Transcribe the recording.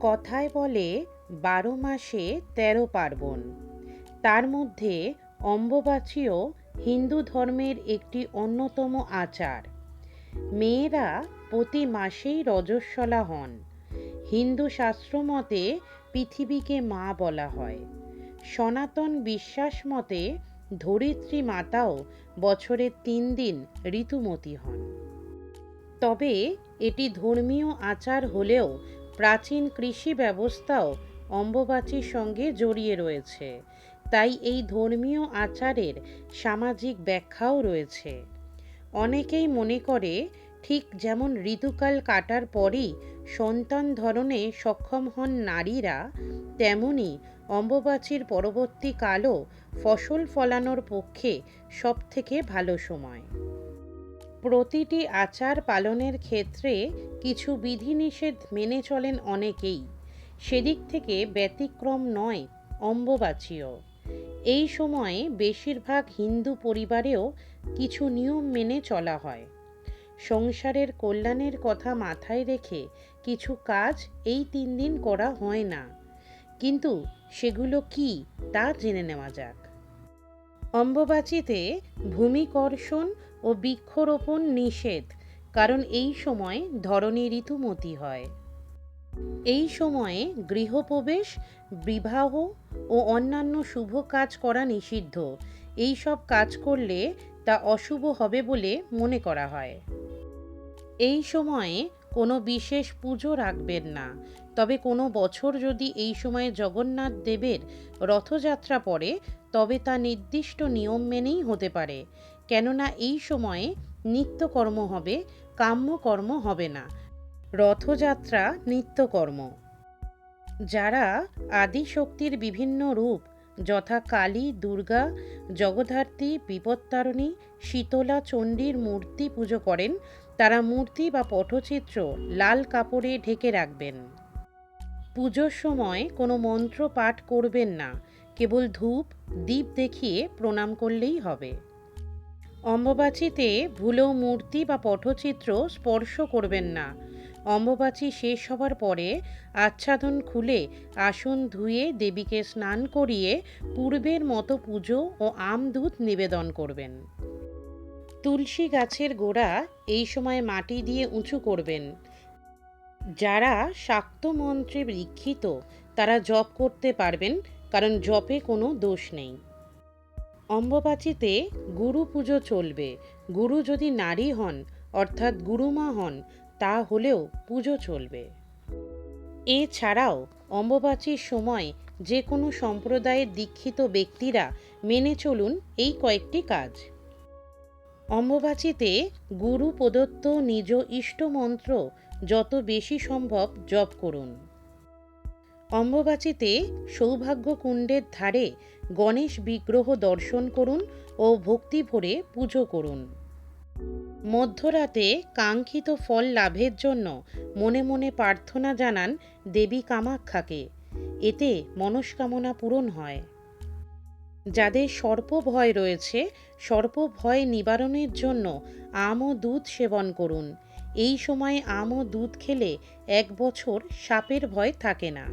কথায় বলে ১২ মাসে ১৩ পার্বণ। তার মধ্যে অম্বুবাচীও হিন্দু ধর্মের একটি অন্যতম আচার। মেয়েরা প্রতি মাসেই রজস্বলা হন। হিন্দু শাস্ত্র মতে পৃথিবীকে মা বলা হয়। সনাতন বিশ্বাস মতে ধরিত্রী মাতাও বছরে ৩ দিন ঋতুমতী হন। তবে এটি ধর্মীয় আচার হলেও প্রাচীন কৃষি ব্যবস্থাও অম্বুবাচীর সঙ্গে জড়িয়ে রয়েছে। তাই এই ধর্মীয় আচারের সামাজিক ব্যাখ্যাও রয়েছে। অনেকেই মনে করে ঠিক যেমন ঋতুকাল কাটার পরই সন্তান ধারণে সক্ষম হন নারীরা, তেমনি অম্বুবাচীর পরবর্তীকালও ফসল ফলানোর পক্ষে সবথেকে ভালো সময়। প্রতিটি আচার পালনের ক্ষেত্রে কিছু বিধিনিষেধ মেনে চলেন অনেকেই। সেদিক থেকে ব্যতিক্রম নয় অম্বুবাচীও। এই সময়ে বেশিরভাগ হিন্দু পরিবারেও কিছু নিয়ম মেনে চলা হয়। সংসারের কল্যাণের কথা মাথায় রেখে কিছু কাজ এই ৩ দিন করা হয় না, কিন্তু সেগুলো কি তা জেনে নেওয়া যাক। অম্বুবাচীতে ভূমিকর্ষণ ও বৃক্ষরোপণ নিষেধ, কারণ এই সময় ধরণী ঋতুমতী হয়। এই সময়ে গৃহপ্রবেশ, বিবাহ ও অন্যান্য শুভ কাজ করা নিষিদ্ধ। এই সব কাজ করলে তা অশুভ হবে বলে মনে করা হয়। এই সময়ে কোনো বিশেষ পুজো রাখবেন না। তবে কোনো বছর যদি এই সময়ে জগন্নাথ দেবের রথযাত্রা পড়ে, তবে তা নির্দিষ্ট নিয়ম মেনেই হতে পারে। কেননা এই সময়ে নিত্যকর্ম হবে, কাম্যকর্ম হবে না। রথযাত্রা নিত্যকর্ম। যারা আদিশক্তির বিভিন্ন রূপ যথা কালী, দুর্গা, জগদ্ধাত্রী, বিপত্তারিণী, শীতলা চণ্ডীর মূর্তি পুজো করেন, তারা মূর্তি বা পটচিত্র লাল কাপড়ে ঢেকে রাখবেন। পুজোর সময় কোনো মন্ত্র পাঠ করবেন না, কেবল ধূপ দীপ দেখিয়ে প্রণাম করলেই হবে। অম্বুবাচীতে ভুলেও মূর্তি বা পটচিত্র স্পর্শ করবেন না। অম্বুবাচী শেষ হবার পরে আচ্ছাদন খুলে আসন ধুয়ে দেবীকে স্নান করিয়ে পূর্বের মতো পুজো ও আম দুধ নিবেদন করবেন। তুলসী গাছের গোড়া এই সময় মাটি দিয়ে উঁচু করবেন। যারা শাক্ত মন্ত্রে দীক্ষিত তারা জপ করতে পারবেন, কারণ জপে কোনো দোষ নেই। অম্বুবাচীতে গুরু পুজো চলবে। গুরু যদি নারী হন, অর্থাৎ গুরুমা হন, তা হলেও পুজো চলবে। এছাড়াও অম্বুবাচীর সময় যে কোনো সম্প্রদায়ের দীক্ষিত ব্যক্তিরা মেনে চলুন এই কয়েকটি কাজ। অম্বুবাচীতে গুরু প্রদত্ত নিজ ইষ্ট মন্ত্র যত বেশি সম্ভব জপ করুন। অম্বুবাচীতে সৌভাগ্য কুণ্ডের ধারে গণেশ বিগ্রহ দর্শন করুন ও ভক্তি ভরে পুজো করুন। মধ্যরাতে কাঙ্ক্ষিত ফল লাভের জন্য মনে মনে প্রার্থনা জানান দেবী কামাখ্যাকে। এতে মনস্কামনা পূরণ হয়। যাদের সর্প ভয় রয়েছে, সর্প ভয় নিবারণের জন্য আম ও দুধ সেবন করুন। এই সময় আম ও দুধ খেলে 1 বছর সাপের ভয় থাকে না।